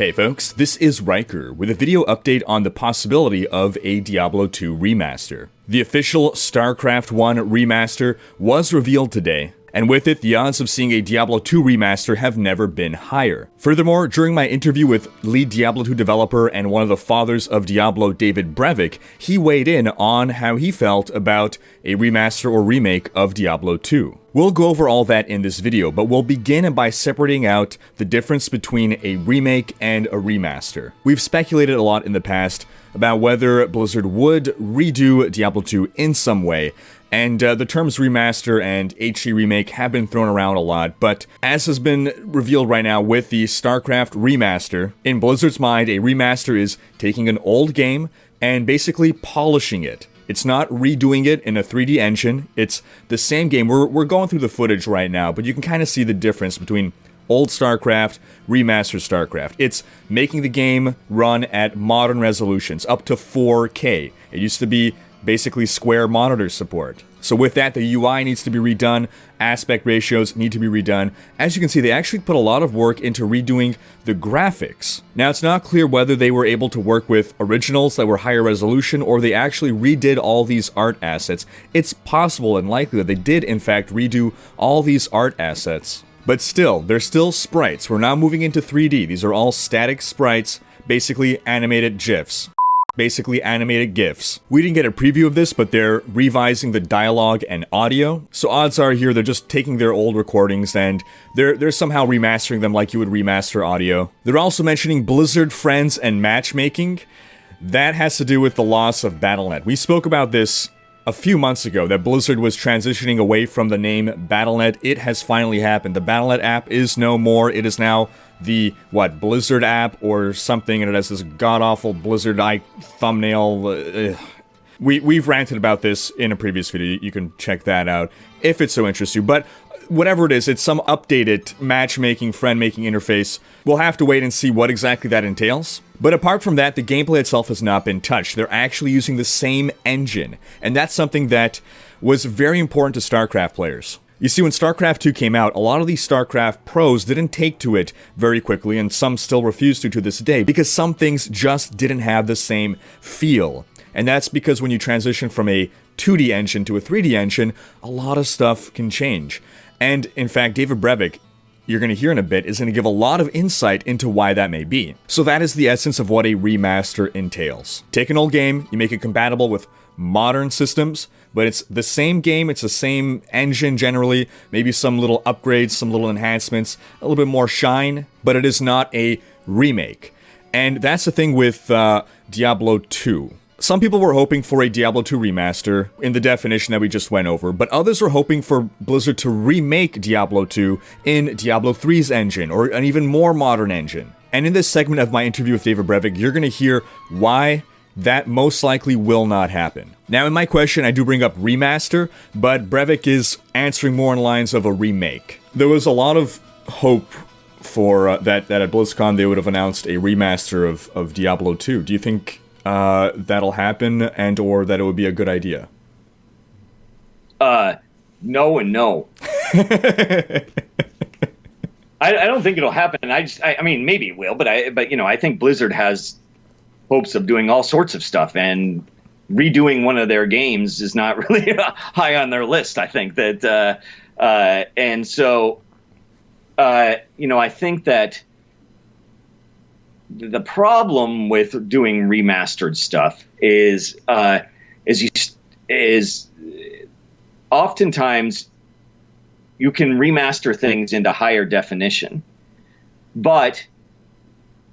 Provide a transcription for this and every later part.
Hey folks, this is Rhykker with a video update on the possibility of a Diablo 2 remaster. The official StarCraft 1 remaster was revealed today, and with it, the odds of seeing a Diablo 2 remaster have never been higher. Furthermore, during my interview with lead Diablo 2 developer and one of the fathers of Diablo, David Brevik, he weighed in on how he felt about a remaster or remake of Diablo 2. We'll go over all that in this video, but we'll begin by separating out the difference between a remake and a remaster. We've speculated a lot in the past about whether Blizzard would redo Diablo 2 in some way, and the terms remaster and HD remake have been thrown around a lot, but as has been revealed right now with the StarCraft Remaster, in Blizzard's mind, a remaster is taking an old game and basically polishing it. It's not redoing it in a 3D engine, it's the same game. We're going through the footage right now, but you can kind of see the difference between old StarCraft, remastered StarCraft. It's making the game run at modern resolutions, up to 4K. It used to be basically square monitor support. So with that, the UI needs to be redone, aspect ratios need to be redone. As you can see, they actually put a lot of work into redoing the graphics. Now, it's not clear whether they were able to work with originals that were higher resolution or they actually redid all these art assets. It's possible and likely that they did, in fact, redo all these art assets. But still, they're still sprites. We're not moving into 3D. These are all static sprites, basically animated GIFs. Basically animated GIFs. We didn't get a preview of this, but they're revising the dialogue and audio. So odds are here they're just taking their old recordings and they're somehow remastering them like you would remaster audio. They're also mentioning Blizzard Friends and matchmaking. That has to do with the loss of Battle.net. We spoke about this a few months ago, that Blizzard was transitioning away from the name Battle.net. It has finally happened. The Battle.net app is no more. It is now the, Blizzard app or something, and it has this god-awful Blizzard thumbnail. We've ranted about this in a previous video. You can check that out if it so interests you. But whatever it is, it's some updated matchmaking, friend-making interface. We'll have to wait and see what exactly that entails. But apart from that, the gameplay itself has not been touched. They're actually using the same engine, and that's something that was very important to StarCraft players. You see, when StarCraft 2 came out, a lot of these StarCraft pros didn't take to it very quickly, and some still refuse to this day, because some things just didn't have the same feel. And that's because when you transition from a 2D engine to a 3D engine, a lot of stuff can change. And in fact, David Brevik, you're going to hear in a bit, is going to give a lot of insight into why that may be. So that is the essence of what a remaster entails. Take an old game, you make it compatible with modern systems, but it's the same game, it's the same engine generally, maybe some little upgrades, some little enhancements, a little bit more shine, but it is not a remake. And that's the thing with Diablo 2. Some people were hoping for a Diablo 2 remaster in the definition that we just went over, but others were hoping for Blizzard to remake Diablo 2 in Diablo 3's engine, or an even more modern engine. And in this segment of my interview with David Brevik, you're going to hear why that most likely will not happen. Now, in my question, I do bring up remaster, but Brevik is answering more in lines of a remake. There was a lot of hope for that at BlizzCon they would have announced a remaster of Diablo 2. Do you think that'll happen, and or that it would be a good idea? No and no. I don't think it'll happen. I mean, maybe it will, but I think Blizzard has hopes of doing all sorts of stuff, and redoing one of their games is not really high on their list. I think that, and so, I think that the problem with doing remastered stuff is oftentimes you can remaster things into higher definition, but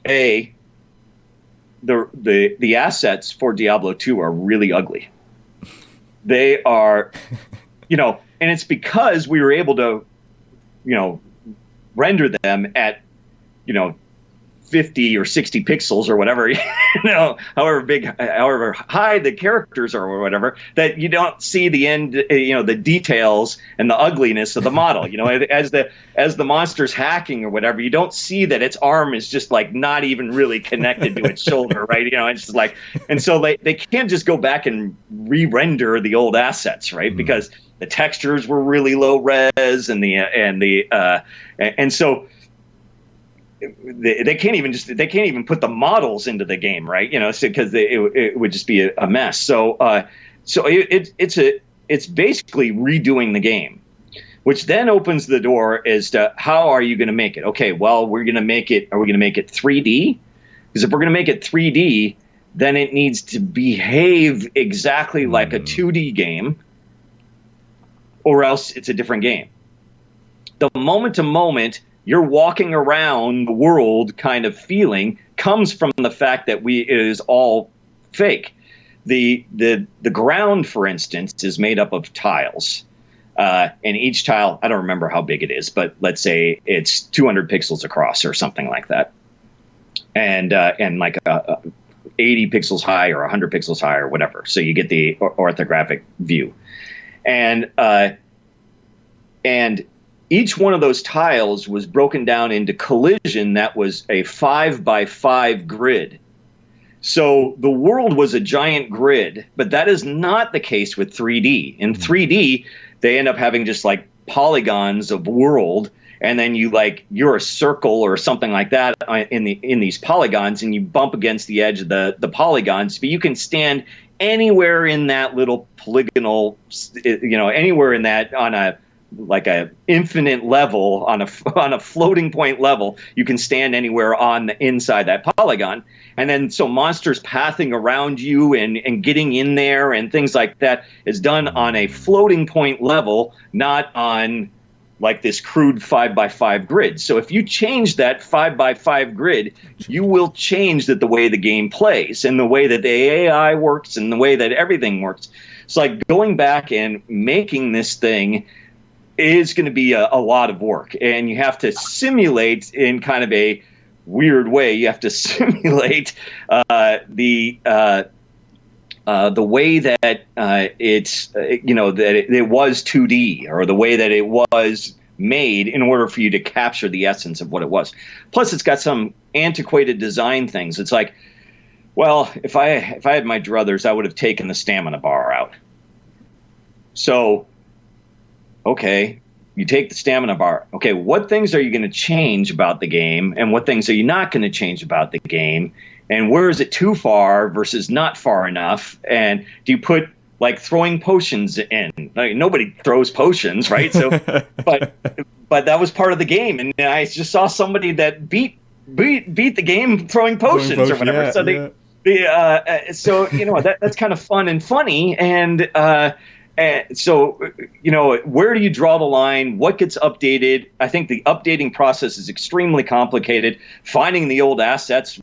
the assets for Diablo 2 are really ugly. They are, and it's because we were able to, render them at, 50 or 60 pixels or whatever, however high the characters are or whatever, that you don't see the end, the details and the ugliness of the model. As the monster's hacking or whatever, you don't see that its arm is just like not even really connected to its shoulder, right? It's just like, and so they can't just go back and re-render the old assets, right? Mm-hmm. Because the textures were really low res and so they can't even put the models into the game, right? Because it would just be a mess. So it's basically redoing the game, which then opens the door as to how are you going to make it? Okay, well, are we going to make it 3D? Because if we're going to make it 3D, then it needs to behave exactly like a 2D game, or else it's a different game. The moment to moment you're walking around the world kind of feeling comes from the fact that it is all fake. The ground, for instance, is made up of tiles. And each tile, I don't remember how big it is, but let's say it's 200 pixels across or something like that. And like 80 pixels high or 100 pixels high or whatever. So you get the orthographic view. And each one of those tiles was broken down into collision that was a 5x5 grid. So the world was a giant grid, but that is not the case with 3D. In 3D, they end up having just like polygons of world, and then you're a circle or something like that in these polygons, and you bump against the edge of the polygons, but you can stand anywhere in that little polygonal, anywhere in that on a infinite level, on a floating point level, you can stand anywhere on the inside that polygon. And then so monsters pathing around you and getting in there and things like that is done on a floating point level, not on like this crude 5x5 grid. So if you change that 5x5 grid, you will change the way the game plays and the way that the AI works and the way that everything works. It's like going back and making this thing is going to be a lot of work, and you have to simulate in kind of a weird way. You have to simulate the way that it's that it was 2D, or the way that it was made, in order for you to capture the essence of what it was. Plus, it's got some antiquated design things. It's like, well, if I had my druthers, I would have taken the stamina bar out. So, okay, you take the stamina bar. Okay, what things are you going to change about the game, and what things are you not going to change about the game? And where is it too far versus not far enough? And do you put like throwing potions in? Like, nobody throws potions, right? So, but that was part of the game, and I just saw somebody that beat the game throwing potions or whatever. Yeah, so that's kind of fun and funny, and so, where do you draw the line? What gets updated? I think the updating process is extremely complicated. Finding the old assets,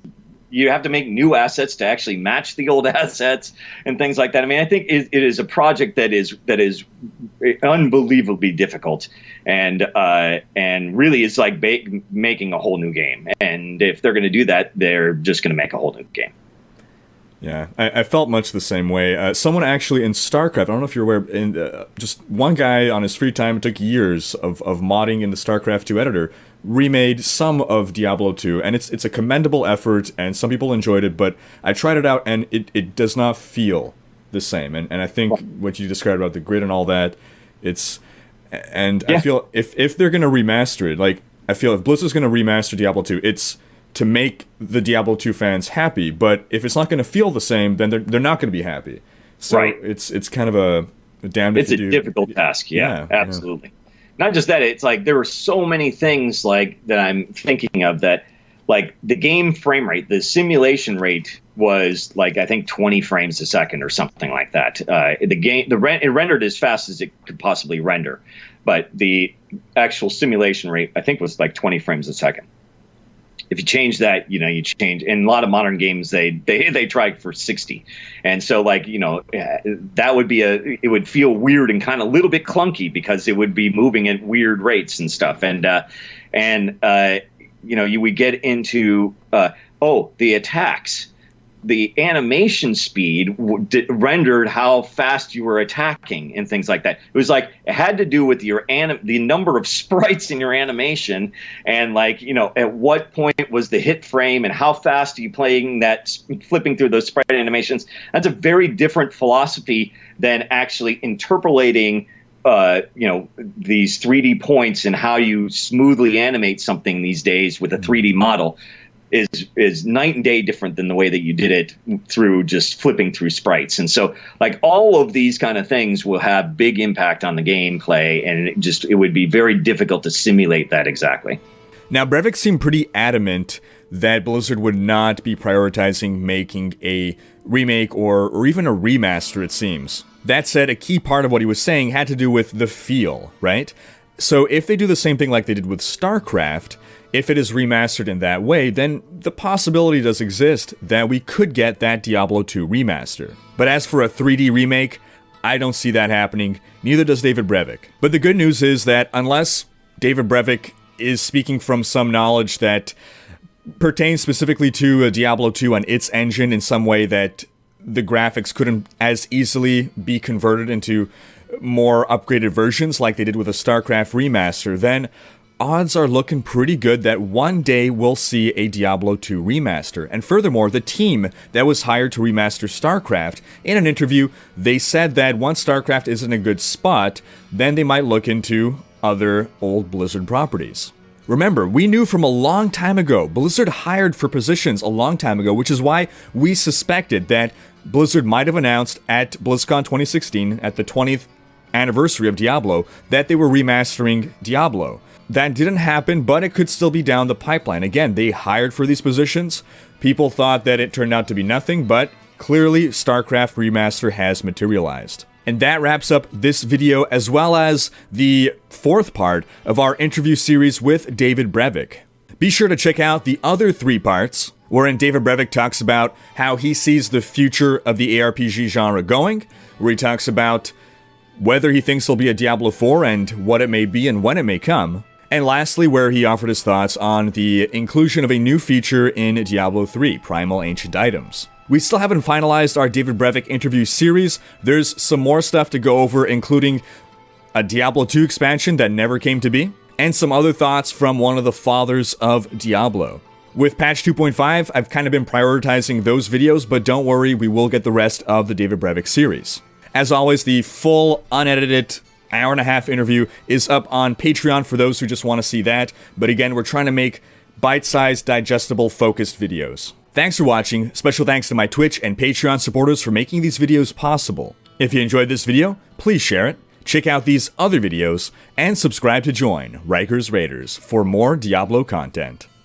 you have to make new assets to actually match the old assets and things like that. I mean, I think it is a project that is unbelievably difficult, and really is like making a whole new game. And if they're going to do that, they're just going to make a whole new game. Yeah, I felt much the same way. Someone actually in StarCraft, I don't know if you're aware, just one guy on his free time, it took years of modding in the StarCraft 2 editor, remade some of Diablo 2, and it's a commendable effort, and some people enjoyed it, but I tried it out, and it does not feel the same. And I think what you described about the grid and all that, I feel if they're going to remaster it, like, I feel if Blizzard's going to remaster Diablo 2, it's to make the Diablo 2 fans happy, but if it's not going to feel the same, then they're not going to be happy. So right. It's kind of a damned if you do. It's a difficult task, yeah, absolutely. Yeah. Not just that, it's like there were so many things like that I'm thinking of that, like the game frame rate, the simulation rate was like, I think 20 frames a second or something like that. It rendered as fast as it could possibly render, but the actual simulation rate, I think, was like 20 frames a second. If you change that, you change. In a lot of modern games, they try for 60, and so that would be it would feel weird and kind of a little bit clunky because it would be moving at weird rates and stuff. And you would get into the attacks. The animation speed rendered how fast you were attacking and things like that. It was like it had to do with the number of sprites in your animation, and at what point was the hit frame and how fast are you playing that, flipping through those sprite animations. That's a very different philosophy than actually interpolating these 3D points and how you smoothly animate something these days with a 3D model is night and day different than the way that you did it through just flipping through sprites. And so like all of these kind of things will have big impact on the gameplay, and it would be very difficult to simulate that exactly. Now, Brevik seemed pretty adamant that Blizzard would not be prioritizing making a remake or even a remaster, it seems. That said, a key part of what he was saying had to do with the feel, right? So if they do the same thing like they did with StarCraft, if it is remastered in that way, then the possibility does exist that we could get that Diablo 2 remaster. But as for a 3D remake, I don't see that happening, neither does David Brevik. But the good news is that unless David Brevik is speaking from some knowledge that pertains specifically to Diablo 2 and its engine in some way that the graphics couldn't as easily be converted into more upgraded versions like they did with a StarCraft remaster, then odds are looking pretty good that one day we'll see a Diablo 2 remaster. And furthermore, the team that was hired to remaster StarCraft, in an interview, they said that once StarCraft is in a good spot, then they might look into other old Blizzard properties. Remember, we knew from a long time ago, Blizzard hired for positions a long time ago, which is why we suspected that Blizzard might have announced at BlizzCon 2016, at the 20th anniversary of Diablo, that they were remastering Diablo. That didn't happen, but it could still be down the pipeline. Again, they hired for these positions. People thought that it turned out to be nothing, but clearly StarCraft Remaster has materialized. And that wraps up this video, as well as the fourth part of our interview series with David Brevik. Be sure to check out the other 3 parts, wherein David Brevik talks about how he sees the future of the ARPG genre going, where he talks about whether he thinks there'll be a Diablo 4 and what it may be and when it may come. And lastly, where he offered his thoughts on the inclusion of a new feature in Diablo 3, Primal Ancient Items. We still haven't finalized our David Brevik interview series. There's some more stuff to go over, including a Diablo 2 expansion that never came to be, and some other thoughts from one of the fathers of Diablo. With patch 2.5, I've kind of been prioritizing those videos, but don't worry, we will get the rest of the David Brevik series. As always, the full, unedited, hour-and-a-half interview is up on Patreon for those who just want to see that, but again, we're trying to make bite-sized, digestible, focused videos. Thanks for watching. Special thanks to my Twitch and Patreon supporters for making these videos possible. If you enjoyed this video, please share it, check out these other videos, and subscribe to join Rhykker's Raiders for more Diablo content.